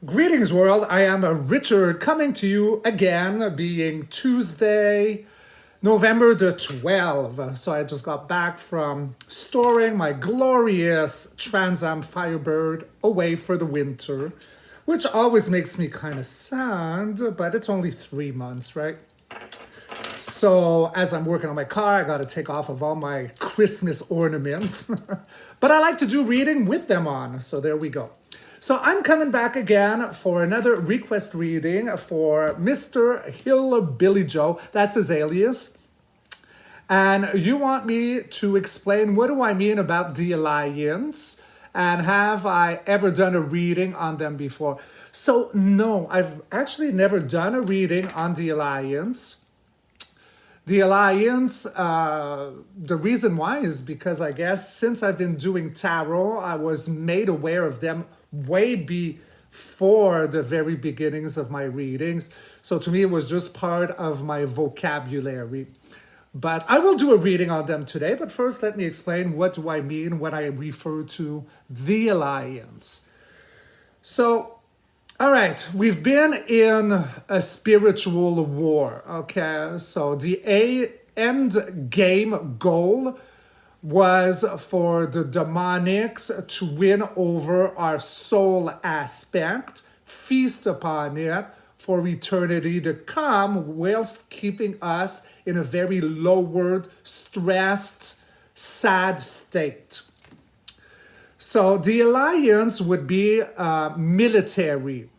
Greetings, world. I am Richard coming to you again, being Tuesday, November the 12th. So I just got back from storing my glorious Trans Am Firebird away for the winter, which always makes me kind of sad, but it's only 3 months, right? So as I'm working on my car, I got to take off of all my Christmas ornaments. But I like to do reading with them on, so there we go. So I'm coming back again for another request reading for Mr. Hillbilly Joe. That's his alias. And you want me to explain what do I mean about the Alliance, and have I ever done a reading on them before? So no, I've actually never done a reading on the Alliance. The Alliance, the reason why is because I guess since I've been doing tarot, I was made aware of them way before the very beginnings of my readings. So to me, it was just part of my vocabulary. But I will do a reading on them today. But first, let me explain what do I mean when I refer to the Alliance. So, all right, we've been in a spiritual war, okay? So the end game goal was for the demonics to win over our soul aspect, feast upon it for eternity to come, whilst keeping us in a very lowered, stressed, sad state. So the Alliance would be military.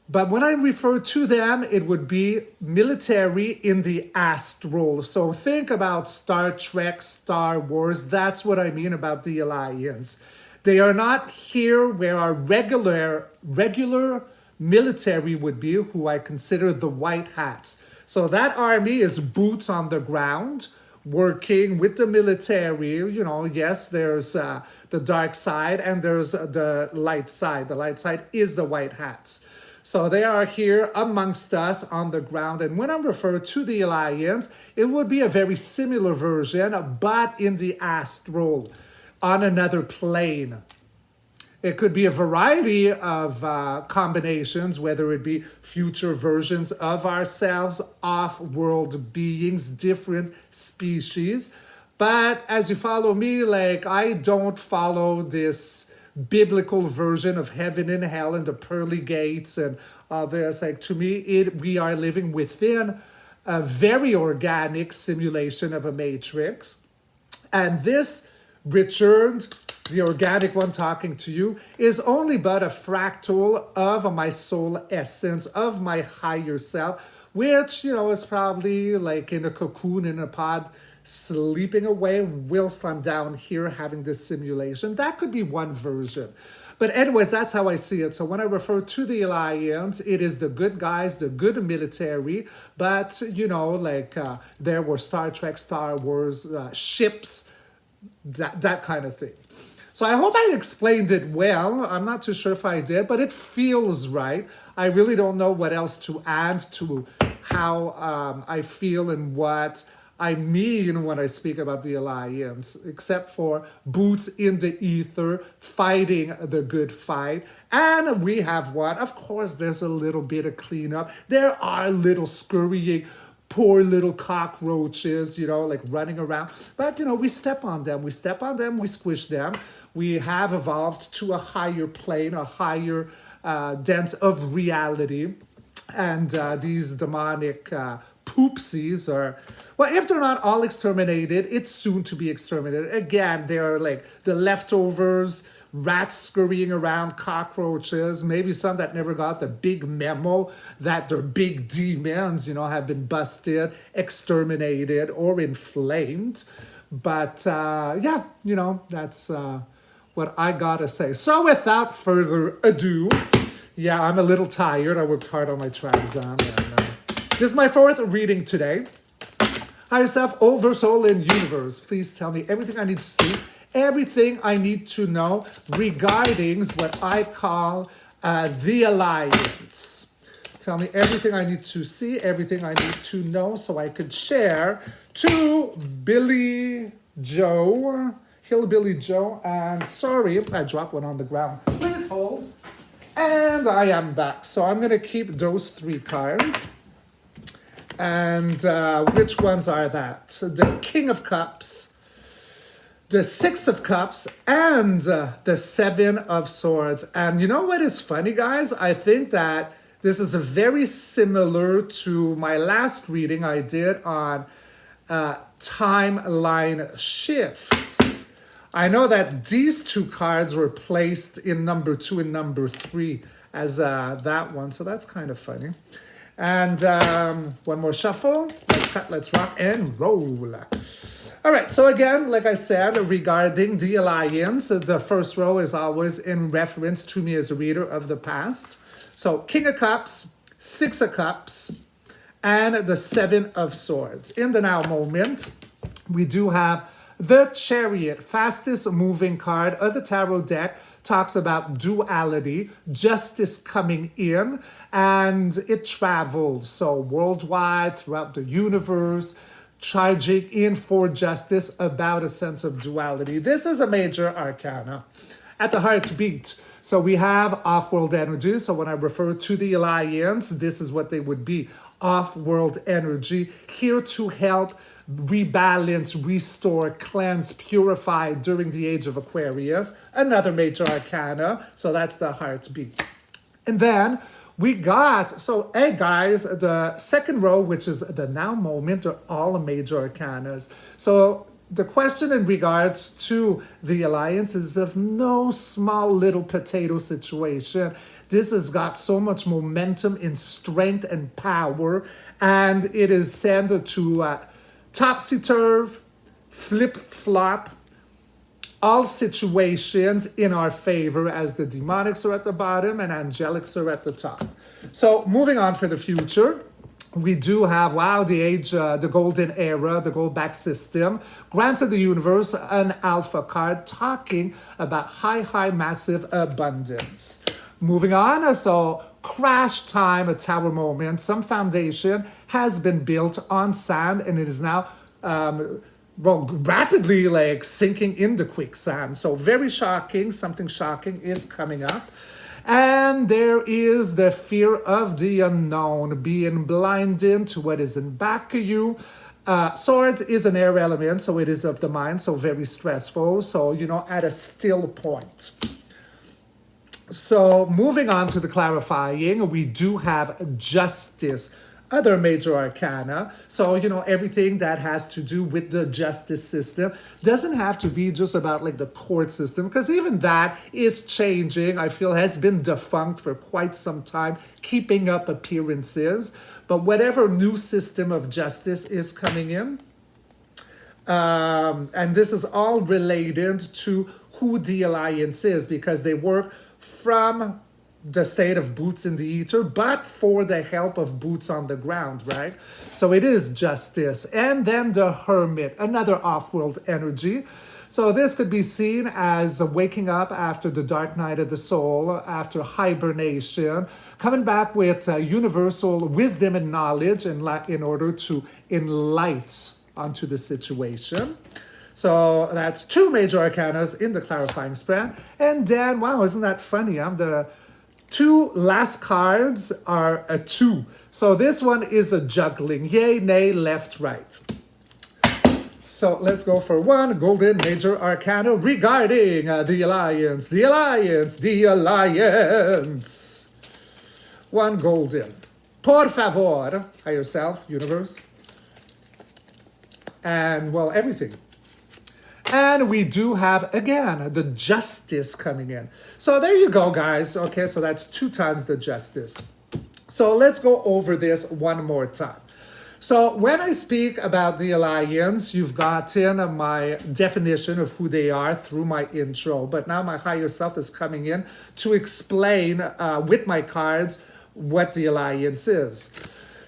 But when I refer to them, it would be military in the astral. So think about Star Trek, Star Wars. That's what I mean about the Alliance. They are not here where our regular military would be, who I consider the white hats. So that army is boots on the ground, working with the military. You know, yes, there's the dark side and there's the light side. The light side is the white hats. So they are here amongst us on the ground. And when I refer to the Alliance, it would be a very similar version, but in the astral, on another plane. It could be a variety of combinations, whether it be future versions of ourselves, off-world beings, different species. But as you follow me, like, I don't follow this biblical version of heaven and hell and the pearly gates and there's like, to me, we are living within a very organic simulation of a matrix. And this, Richard, the organic one talking to you, is only but a fractal of my soul essence, of my higher self, which, you know, is probably like in a cocoon, in a pod, sleeping away whilst I'm down here having this simulation. That could be one version. But anyways, that's how I see it. So when I refer to the Alliance, it is the good guys, the good military. But, you know, like there were Star Trek, Star Wars, ships, that kind of thing. So I hope I explained it well. I'm not too sure if I did, but it feels right. I really don't know what else to add to how I feel and what I mean when I speak about the Alliance, except for boots in the ether, fighting the good fight. And we have what? Of course, there's a little bit of cleanup. There are little scurrying, poor little cockroaches, you know, like running around. But, you know, we step on them. We step on them. We squish them. We have evolved to a higher plane, a higher dense of reality. And these demonic poopsies are, well, if they're not all exterminated, it's soon to be exterminated. Again, they're like the leftovers, rats scurrying around, cockroaches, maybe some that never got the big memo that their big demons, you know, have been busted, exterminated, or inflamed. But yeah, you know, that's what I gotta say. So without further ado, yeah, I'm a little tired. I worked hard on my Trans Am. This is my fourth reading today. Higher self, over soul, and universe. Please tell me everything I need to see, everything I need to know regarding what I call the Alliance. Tell me everything I need to see, everything I need to know, so I could share to Billy Joe, Hillbilly Joe. And sorry if I dropped one on the ground. Please hold. And And I am back. So I'm going to keep those 3 cards. And which ones are that? The King of Cups, the 6 of Cups, and the 7 of Swords. And you know what is funny, guys? I think that this is very similar to my last reading I did on timeline shifts. I know that these 2 cards were placed in number 2 and number 3 as that one. So that's kind of funny. And one more shuffle. Let's cut, let's rock and roll. All right, so again, like I said, regarding the Alliance, the first row is always in reference to me as a reader of the past. So King of Cups, 6 of Cups, and the 7 of Swords. In the now moment, we do have the Chariot, fastest moving card of the tarot deck, talks about duality, justice coming in, and it travels. So worldwide, throughout the universe, charging in for justice about a sense of duality. This is a major arcana at the heartbeat. So we have off-world energy. So when I refer to the Alliance, this is what they would be. Off-world energy, here to help rebalance, restore, cleanse, purify during the age of Aquarius. Another major arcana. So that's the heartbeat. And then we got, so hey guys, the second row, which is the now moment, are all major arcanas. So the question in regards to the Alliance is of no small little potato situation. This has got so much momentum in strength and power, and it is sent to topsy-turv, flip-flop, all situations in our favor as the demonics are at the bottom and angelics are at the top. So moving on for the future, we do have, wow, the age, the golden era, the gold-back system, grants of the universe, an alpha card talking about high, massive abundance. Moving on, so crash time, a tower moment, some foundation has been built on sand and it is now rapidly like sinking in the quicksand. So very shocking, something shocking is coming up. And there is the fear of the unknown, being blinded to what is in back of you. Swords is an air element, so it is of the mind, so very stressful. So, you know, at a still point. So moving on to the clarifying, we do have justice, other major arcana. So, you know, everything that has to do with the justice system doesn't have to be just about like the court system, because even that is changing. I feel has been defunct for quite some time, keeping up appearances. But whatever new system of justice is coming in, and this is all related to who the Alliance is, because they work from the state of boots in the ether, but for the help of boots on the ground, right? So it is justice. And then the Hermit, another off-world energy. So this could be seen as waking up after the dark night of the soul, after hibernation, coming back with universal wisdom and knowledge in order to enlighten onto the situation. So that's 2 major arcanas in the clarifying spread. And then, wow, isn't that funny? The 2 last cards are a 2. So this one is a juggling. Yay, nay, left, right. So let's go for 1 golden major arcana regarding the Alliance. The Alliance. The Alliance. 1 golden. Por favor. Higher self, universe. And, well, everything. And we do have, again, the justice coming in. So there you go, guys. Okay, so that's 2 times the justice. So let's go over this one more time. So when I speak about the Alliance, you've gotten my definition of who they are through my intro. But now my higher self is coming in to explain with my cards what the Alliance is.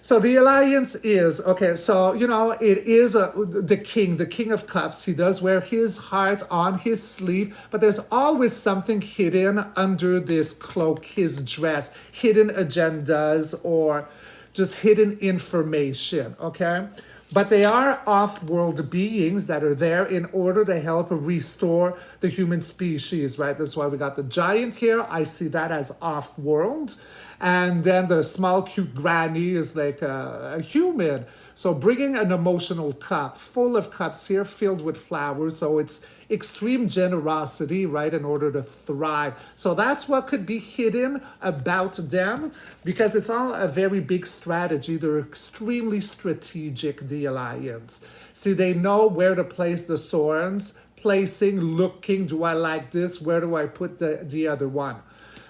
So the Alliance is, okay, so, you know, it is the King of Cups. He does wear his heart on his sleeve, but there's always something hidden under this cloak, his dress, hidden agendas or just hidden information, okay? But they are off-world beings that are there in order to help restore the human species, right? That's why we got the giant here. I see that as off-world. And then the small, cute granny is like a human. So bringing an emotional cup, full of cups here, filled with flowers. So it's extreme generosity, right, in order to thrive. So that's what could be hidden about them, because it's all a very big strategy. They're extremely strategic, the Alliance. See, they know where to place the swords, placing, looking, do I like this? Where do I put the other one?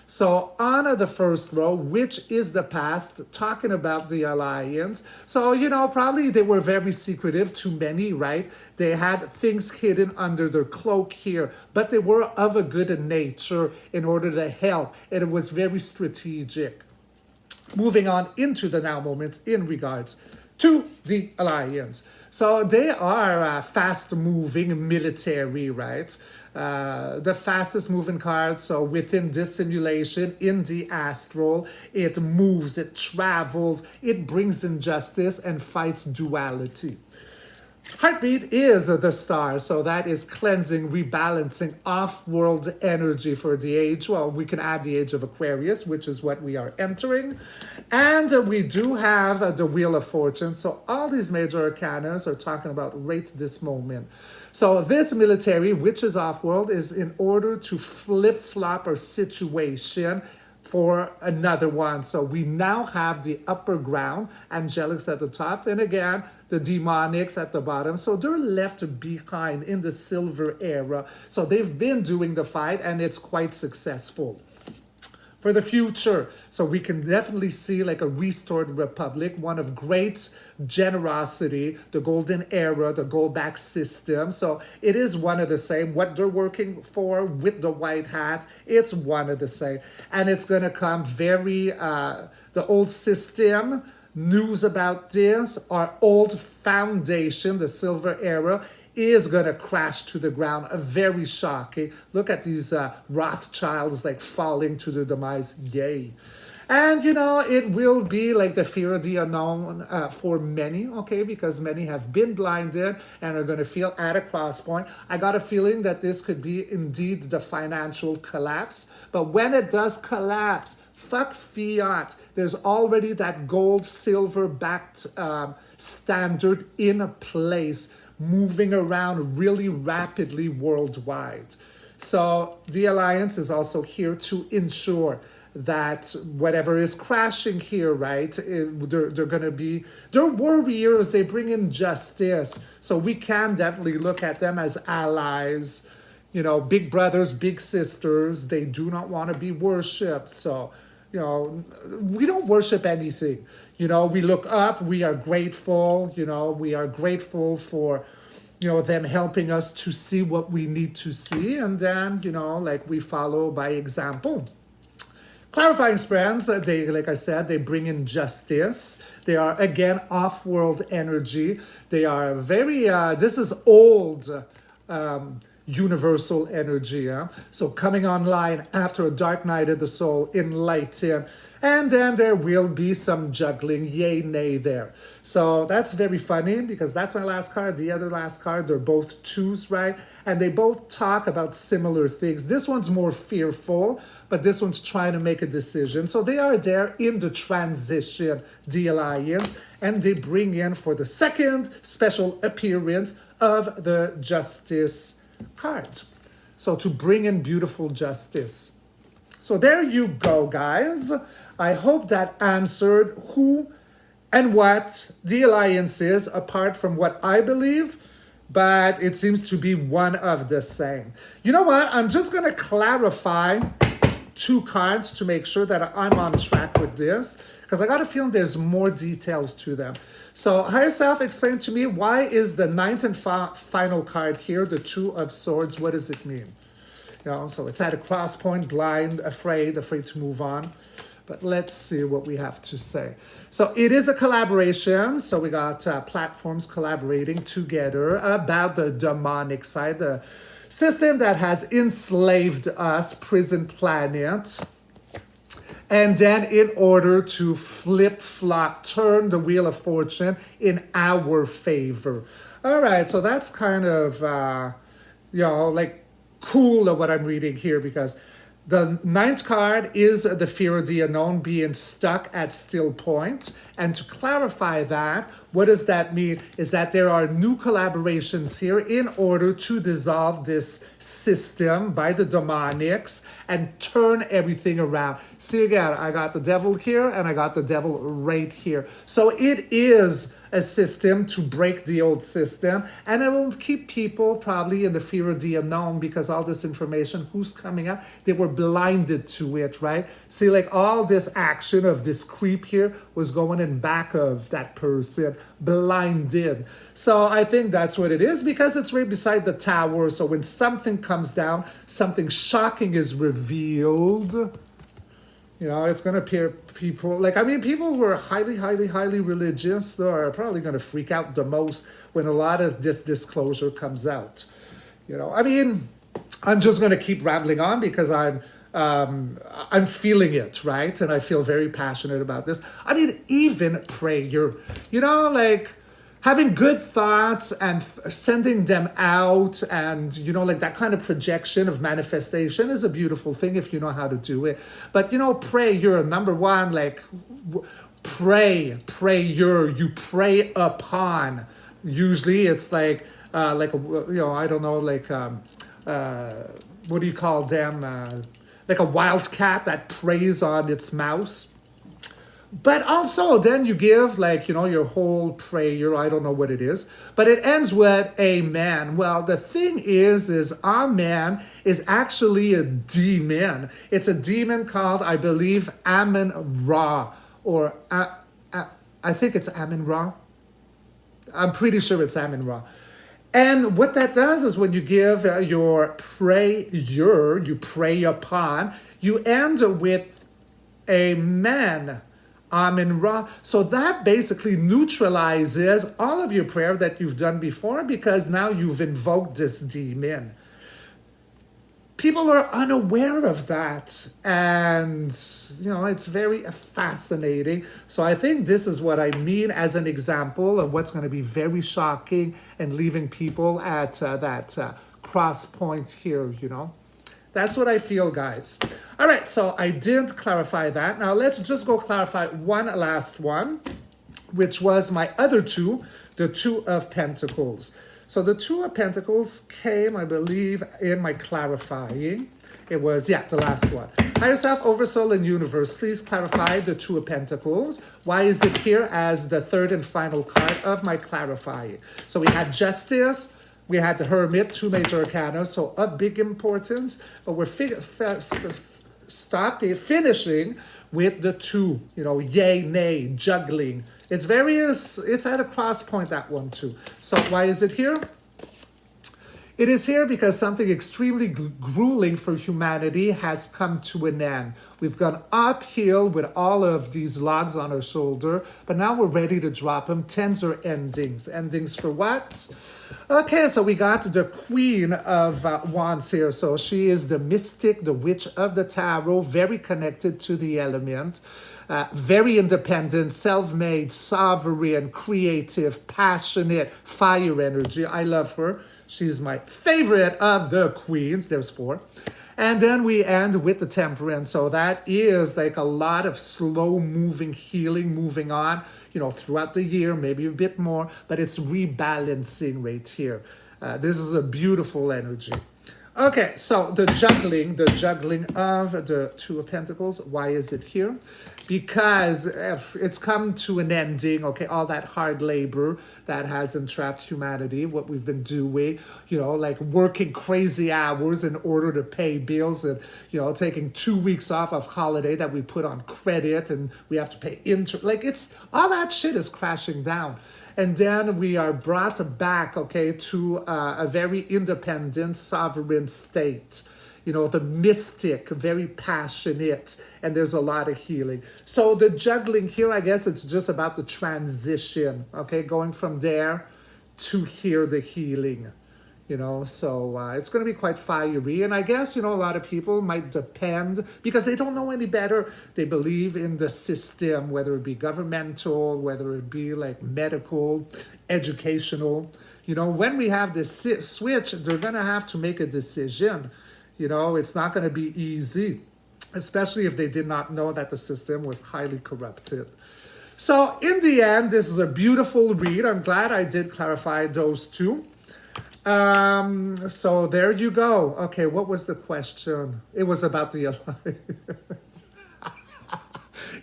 So on the first row, which is the past, talking about the Alliance. So, probably they were very secretive to many, right? They had things hidden under their cloak here, but they were of a good nature in order to help. And it was very strategic. Moving on into the now moments in regards to the Alliance. So they are fast-moving military, right? The fastest moving card. So within this simulation, in the astral, it moves, it travels, it brings injustice and fights duality. Heartbeat is the star, so that is cleansing, rebalancing, off-world energy for the age. Well, we can add the age of Aquarius, which is what we are entering. And we do have the Wheel of Fortune. So all these major arcana are talking about right this moment. So this military, which is off-world, is in order to flip-flop our situation for another one. So we now have the upper ground, angelics at the top, and again, the demonics at the bottom. So they're left behind in the silver era. So they've been doing the fight, and it's quite successful. For the future, so we can definitely see like a restored republic, one of great generosity, the golden era, the gold-back system. So it is one of the same. What they're working for with the white hats, it's one of the same. And it's going to come very, the old system, news about this, our old foundation, the silver era, is going to crash to the ground. Very shocking. Look at these Rothschilds like falling to the demise. Yay. And, it will be like the fear of the unknown for many, okay, because many have been blinded and are going to feel at a cross point. I got a feeling that this could be indeed the financial collapse. But when it does collapse, fuck fiat. There's already that gold, silver-backed standard in place, moving around really rapidly worldwide. So the Alliance is also here to ensure that whatever is crashing here, right, they're going to be, they're warriors, they bring in justice. So we can definitely look at them as allies, big brothers, big sisters. They do not want to be worshipped. So, we don't worship anything. We look up, we are grateful, we are grateful for, them helping us to see what we need to see. And then, we follow by example. Clarifying strands, they, like I said, they bring in justice. They are, again, off-world energy. They are very, this is old universal energy. So coming online after a dark night of the soul, enlighten. And then there will be some juggling, yay, nay there. So that's very funny because that's my last card. The other last card, they're both twos, right? And they both talk about similar things. This one's more fearful, but this one's trying to make a decision. So they are there in the transition, the Alliance, and they bring in for the second special appearance of the Justice card. So to bring in beautiful justice. So there you go, guys. I hope that answered who and what the Alliance is, apart from what I believe, but it seems to be one of the same. You know what? I'm just going to clarify two cards to make sure that I'm on track with this, because I got a feeling there's more details to them. So Higher Self, explain to me, why is the ninth and final card here, the Two of Swords? What does it mean? So it's at a cross point, blind, afraid to move on. But let's see what we have to say. So it is a collaboration. So we got platforms collaborating together about the demonic side, the system that has enslaved us, prison planet. And then in order to flip-flop, turn the Wheel of Fortune in our favor. All right, so that's kind of, like cool what I'm reading here because the ninth card is the fear of the unknown, being stuck at still point. And to clarify that, what does that mean? Is that there are new collaborations here in order to dissolve this system by the demonics and turn everything around. See again, I got the devil here and I got the devil right here. So it is a system to break the old system, and it will keep people probably in the fear of the unknown because all this information, who's coming up, they were blinded to it, right? See, like all this action of this creep here was going in back of that person, blinded. So I think that's what it is because it's right beside the tower. So when something comes down, something shocking is revealed. You know, it's going to appear people, like, I mean, people who are highly, highly, highly religious, they are probably going to freak out the most when a lot of this disclosure comes out. You know, I mean, I'm just going to keep rambling on because I'm feeling it, right? And I feel very passionate about this. I mean, even prayer, you know, like, having good thoughts and sending them out and, you know, like that kind of projection of manifestation is a beautiful thing if you know how to do it. But, you know, prayer, number one, like prayer, you pray upon. Usually it's like a, you know, I don't know, like, what do you call them? Like a wildcat that preys on its mouse. But also then you give like, you know, your whole prayer, I don't know what it is, but it ends with amen. Well, the thing is amen is actually a demon. It's a demon called, I believe, Amun-Ra, or I think it's Amun-Ra. I'm pretty sure it's Amun-Ra. And what that does is when you give your prayer, you pray upon, you end with amen. Amun-Ra. So that basically neutralizes all of your prayer that you've done before because now you've invoked this demon. People are unaware of that. And, you know, it's very fascinating. So I think this is what I mean as an example of what's going to be very shocking and leaving people at that cross point here, you know. That's what I feel, guys. All right, so I did clarify that. Now let's just go clarify one last one, which was my other two, the Two of Pentacles. So the Two of Pentacles came, I believe, in my clarifying. It was, yeah, the last one. Higher Self, Oversoul, and Universe, please clarify the Two of Pentacles. Why is it here as the third and final card of my clarifying? So we had Justice, we had the Hermit, two major arcana, so of big importance, but we're finishing with the two, you know, yay, nay, juggling. It's at a cross point, that one too. So why is it here? It is here because something extremely grueling for humanity has come to an end. We've gone uphill with all of these logs on our shoulder, but now we're ready to drop them. Tens are endings. Endings for what? Okay, so we got the Queen of Wands here. So she is the mystic, the witch of the tarot, very connected to the element. Very independent, self-made, sovereign, creative, passionate, fire energy. I love her. She's my favorite of the queens. There's four. And then we end with the Temperance. So that is like a lot of slow moving healing, moving on, you know, throughout the year, maybe a bit more, but it's rebalancing right here. This is a beautiful energy. Okay, so the juggling of the Two of Pentacles. Why is it here? Because it's come to an ending, okay, all that hard labor that has entrapped humanity, what we've been doing, you know, like working crazy hours in order to pay bills and, you know, taking 2 weeks off of holiday that we put on credit and we have to pay interest. Like it's, all that shit is crashing down. And then we are brought back, okay, to a very independent, sovereign state. You know, the mystic, very passionate, and there's a lot of healing. So the juggling here, I guess it's just about the transition, okay, going from there to here, the healing. You know, so it's going to be quite fiery. And I guess, you know, a lot of people might depend because they don't know any better. They believe in the system, whether it be governmental, whether it be like medical, educational. when we have this switch, they're going to have to make a decision. It's not going to be easy, especially if they did not know that the system was highly corrupted. So in the end, this is a beautiful read. I'm glad I did clarify those two. So there you go. Okay, what was the question? It was about the alliance.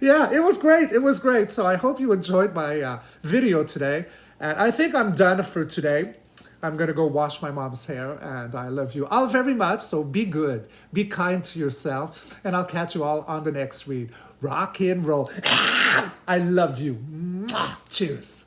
Yeah, it was great. It was great. So I hope you enjoyed my video today. And I think I'm done for today. I'm going to go wash my mom's hair, and I love you all very much. So be good, be kind to yourself, and I'll catch you all on the next read. Rock and roll. I love you. Cheers.